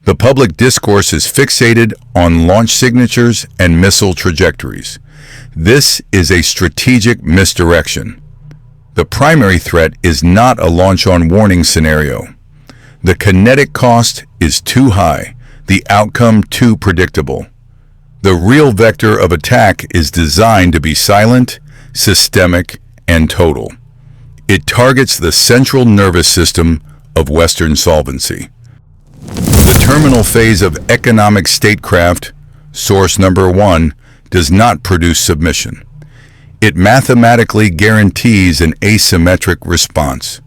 The public discourse is fixated on launch signatures and missile trajectories. This is a strategic misdirection. The primary threat is not a launch-on-warning scenario. The kinetic cost is too high, the outcome too predictable. The real vector of attack is designed to be silent, systemic, and total. It targets the central nervous system of Western solvency. The terminal phase of economic statecraft, source number 1, does not produce submission. It mathematically guarantees an asymmetric response.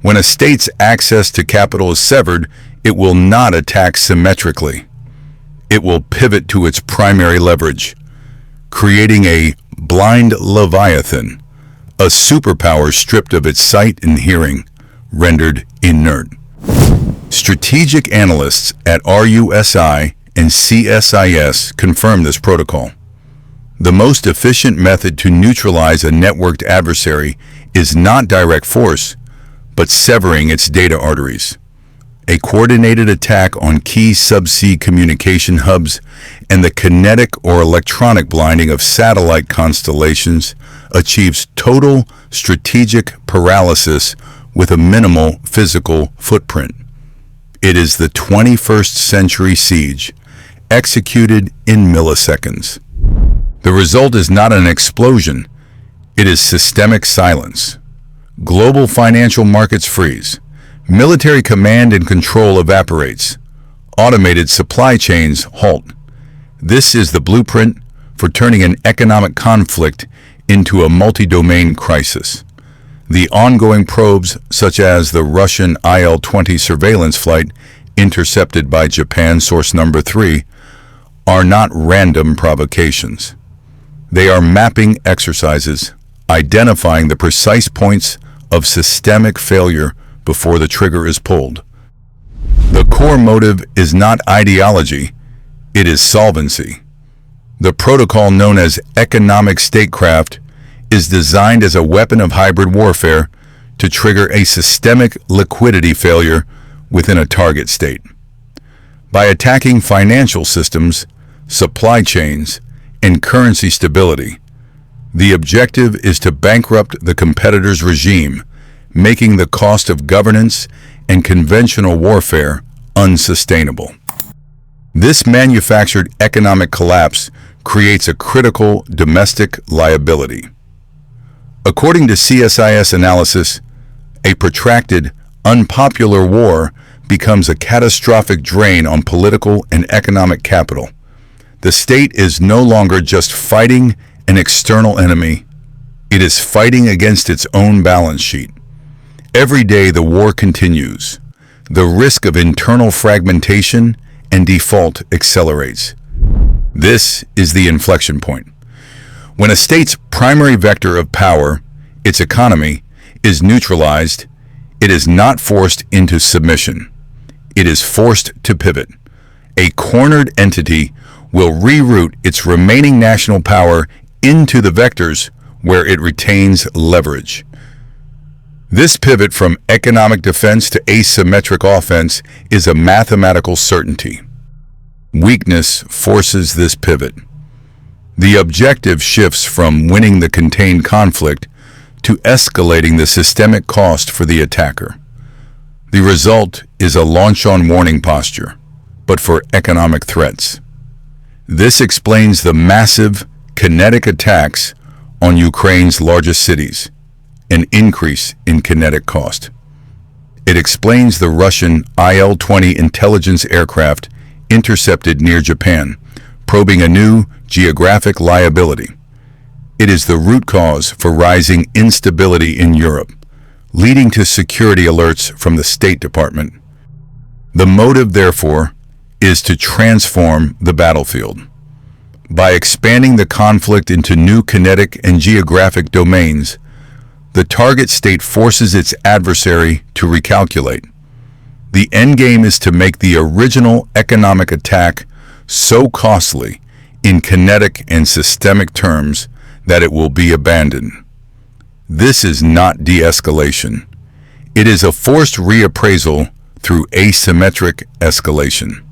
When a state's access to capital is severed, it will not attack symmetrically. It will pivot to its primary leverage, creating a blind leviathan, a superpower stripped of its sight and hearing, rendered inert. Strategic analysts at RUSI and CSIS confirm this protocol. The most efficient method to neutralize a networked adversary is not direct force, but severing its data arteries. A coordinated attack on key subsea communication hubs and the kinetic or electronic blinding of satellite constellations achieves total strategic paralysis with a minimal physical footprint. It is the 21st century siege, executed in milliseconds. The result is not an explosion, it is systemic silence. Global financial markets freeze. Military command and control evaporates. Automated supply chains halt. This is the blueprint for turning an economic conflict into a multi-domain crisis. The ongoing probes, such as the Russian IL-20 surveillance flight intercepted by Japan source number 3, are not random provocations. They are mapping exercises, identifying the precise points of systemic failure before the trigger is pulled. The core motive is not ideology, it is solvency. The protocol known as economic statecraft is designed as a weapon of hybrid warfare to trigger a systemic liquidity failure within a target state. By attacking financial systems, supply chains, and currency stability, the objective is to bankrupt the competitor's regime, making the cost of governance and conventional warfare unsustainable. This manufactured economic collapse creates a critical domestic liability. According to CSIS analysis, a protracted, unpopular war becomes a catastrophic drain on political and economic capital. The state is no longer just fighting an external enemy, it is fighting against its own balance sheet. Every day the war continues. The risk of internal fragmentation and default accelerates. This is the inflection point. When a state's primary vector of power, its economy, is neutralized, it is not forced into submission. It is forced to pivot. A cornered entity will reroute its remaining national power into the vectors where it retains leverage. This pivot from economic defense to asymmetric offense is a mathematical certainty. Weakness forces this pivot. The objective shifts from winning the contained conflict to escalating the systemic cost for the attacker. The result is a launch-on-warning posture, but for economic threats. This explains the massive kinetic attacks on Ukraine's largest cities, an increase in kinetic cost. It explains the Russian IL-20 intelligence aircraft intercepted near Japan, probing a new geographic liability. It is the root cause for rising instability in Europe, leading to security alerts from the State Department. The motive, therefore, is to transform the battlefield. By expanding the conflict into new kinetic and geographic domains, the target state forces its adversary to recalculate. The endgame is to make the original economic attack so costly in kinetic and systemic terms that it will be abandoned. This is not de-escalation. It is a forced reappraisal through asymmetric escalation.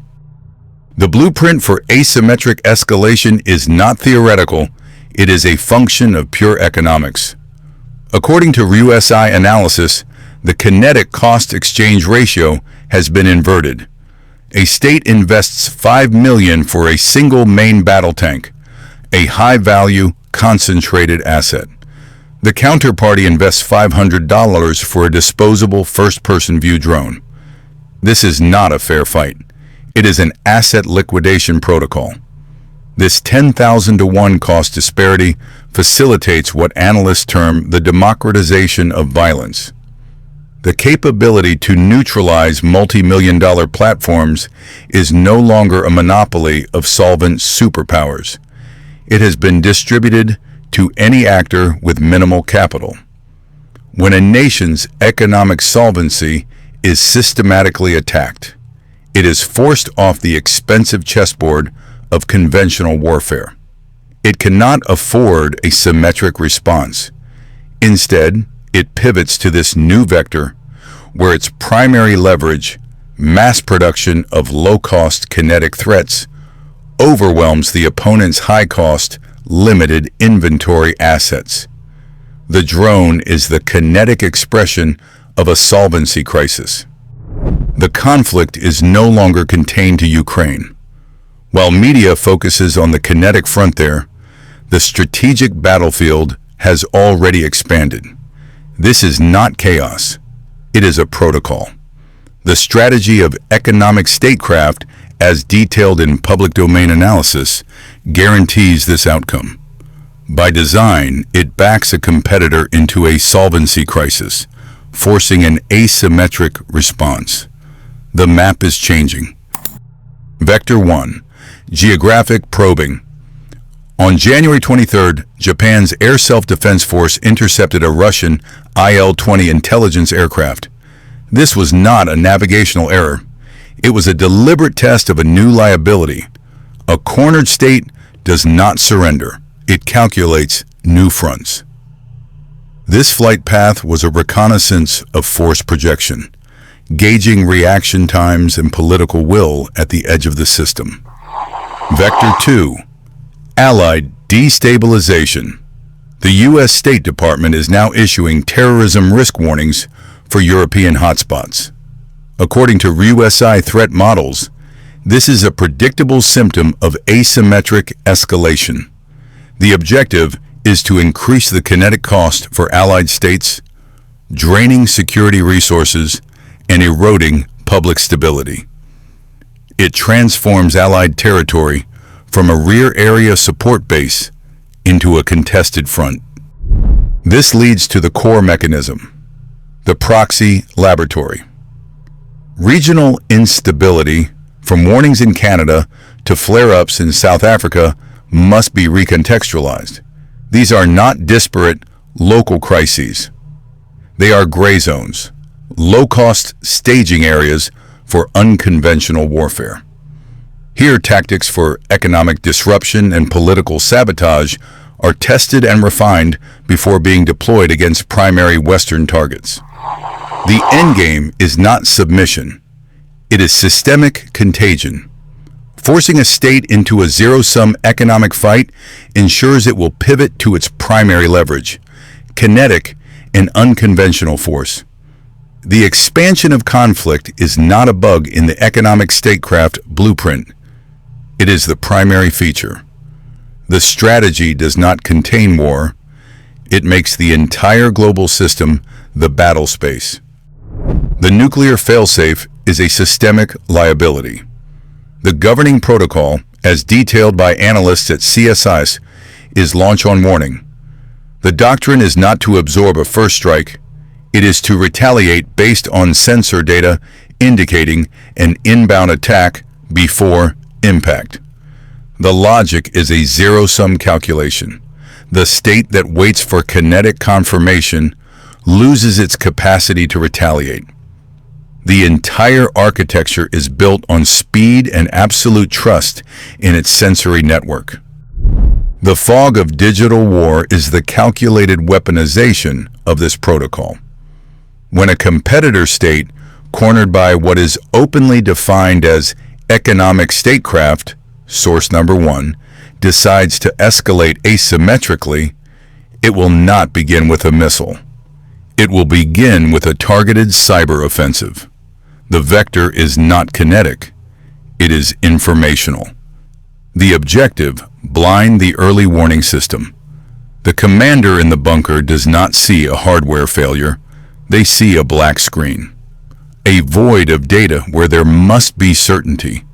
The blueprint for asymmetric escalation is not theoretical, it is a function of pure economics. According to USI analysis, the kinetic cost-exchange ratio has been inverted. A state invests $5 million for a single main battle tank, a high-value, concentrated asset. The counterparty invests $500 for a disposable first-person view drone. This is not a fair fight. It is an asset liquidation protocol. This 10,000 to 1 cost disparity facilitates what analysts term the democratization of violence. The capability to neutralize multi-million-dollar platforms is no longer a monopoly of solvent superpowers. It has been distributed to any actor with minimal capital. When a nation's economic solvency is systematically attacked, it is forced off the expensive chessboard of conventional warfare. It cannot afford a symmetric response. Instead, it pivots to this new vector where its primary leverage, mass production of low-cost kinetic threats, overwhelms the opponent's high-cost, limited inventory assets. The drone is the kinetic expression of a solvency crisis. The conflict is no longer contained to Ukraine. While media focuses on the kinetic front there, the strategic battlefield has already expanded. This is not chaos. It is a protocol. The strategy of economic statecraft, as detailed in public domain analysis, guarantees this outcome. By design, it backs a competitor into a solvency crisis, forcing an asymmetric response. The map is changing. Vector 1. Geographic probing. On January 23rd, Japan's Air Self-Defense Force intercepted a Russian Il-20 intelligence aircraft. This was not a navigational error. It was a deliberate test of a new liability. A cornered state does not surrender. It calculates new fronts. This flight path was a reconnaissance of force projection, gauging reaction times and political will at the edge of the system. Vector 2. Allied destabilization. The U.S. State Department is now issuing terrorism risk warnings for European hotspots. According to USI threat models, this is a predictable symptom of asymmetric escalation. The objective is to increase the kinetic cost for allied states, draining security resources and eroding public stability. It transforms allied territory from a rear area support base into a contested front. This leads to the core mechanism, the proxy laboratory. Regional instability, from warnings in Canada to flare-ups in South Africa, must be recontextualized. These are not disparate local crises. They are gray zones, low-cost staging areas for unconventional warfare. Here, tactics for economic disruption and political sabotage are tested and refined before being deployed against primary Western targets. The endgame is not submission. It is systemic contagion. Forcing a state into a zero-sum economic fight ensures it will pivot to its primary leverage, kinetic and unconventional force. The expansion of conflict is not a bug in the economic statecraft blueprint. It is the primary feature. The strategy does not contain war. It makes the entire global system the battle space. The nuclear failsafe is a systemic liability. The governing protocol, as detailed by analysts at CSIS, is launch on warning. The doctrine is not to absorb a first strike. It is to retaliate based on sensor data indicating an inbound attack before impact. The logic is a zero-sum calculation. The state that waits for kinetic confirmation loses its capacity to retaliate. The entire architecture is built on speed and absolute trust in its sensory network. The fog of digital war is the calculated weaponization of this protocol. When a competitor state cornered by what is openly defined as economic statecraft, source number 1, decides to escalate asymmetrically, it will not begin with a missile. It will begin with a targeted cyber offensive. The vector is not kinetic. It is informational. The objective: blind the early warning system. The commander in the bunker does not see a hardware failure. They see a black screen, a void of data where there must be certainty.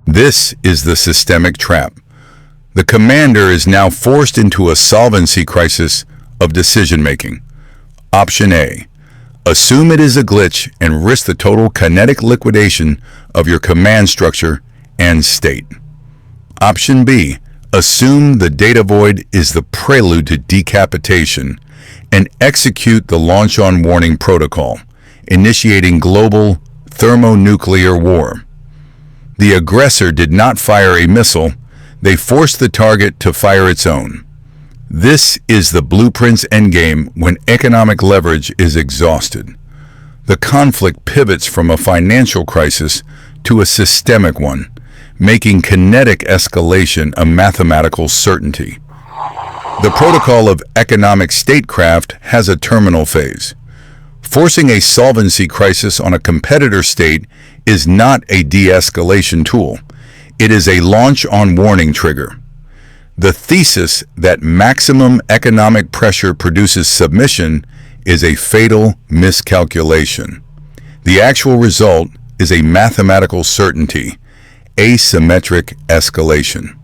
This is the systemic trap. The commander is now forced into a solvency crisis of decision-making. Option A: assume it is a glitch and risk the total kinetic liquidation of your command structure and state. Option B: assume the data void is the prelude to decapitation and execute the launch on warning protocol, initiating global thermonuclear war. The aggressor did not fire a missile. They forced the target to fire its own. This is the blueprint's endgame when economic leverage is exhausted. The conflict pivots from a financial crisis to a systemic one, making kinetic escalation a mathematical certainty. The protocol of economic statecraft has a terminal phase. Forcing a solvency crisis on a competitor state is not a de-escalation tool. It is a launch on warning trigger. The thesis that maximum economic pressure produces submission is a fatal miscalculation. The actual result is a mathematical certainty: asymmetric escalation.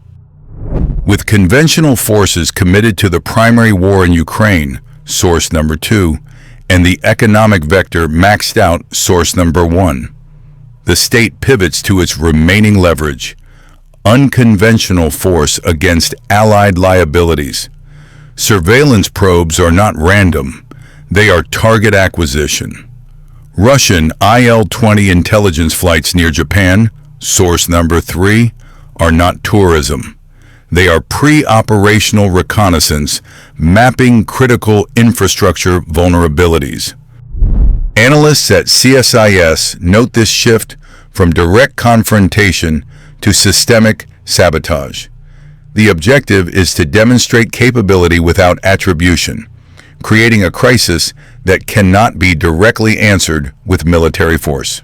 With conventional forces committed to the primary war in Ukraine, source number 2, and the economic vector maxed out, source number 1, the state pivots to its remaining leverage: unconventional force against allied liabilities. Surveillance probes are not random. They are target acquisition. Russian IL-20 intelligence flights near Japan, source number 3, are not tourism. They are pre-operational reconnaissance, mapping critical infrastructure vulnerabilities. Analysts at CSIS note this shift from direct confrontation to systemic sabotage. The objective is to demonstrate capability without attribution, creating a crisis that cannot be directly answered with military force.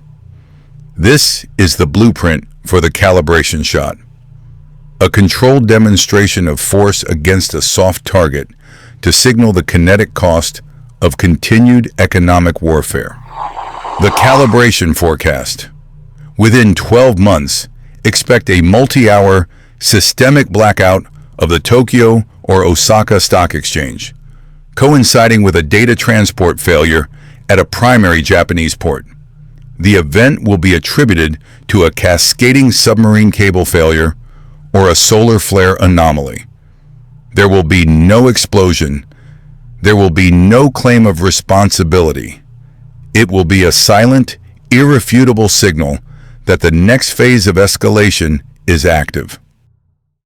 This is the blueprint for the calibration shot: a controlled demonstration of force against a soft target to signal the kinetic cost of continued economic warfare. The calibration forecast: within 12 months, expect a multi-hour systemic blackout of the Tokyo or Osaka Stock Exchange, coinciding with a data transport failure at a primary Japanese port. The event will be attributed to a cascading submarine cable failure or a solar flare anomaly. There will be no explosion. There will be no claim of responsibility. It will be a silent, irrefutable signal that the next phase of escalation is active.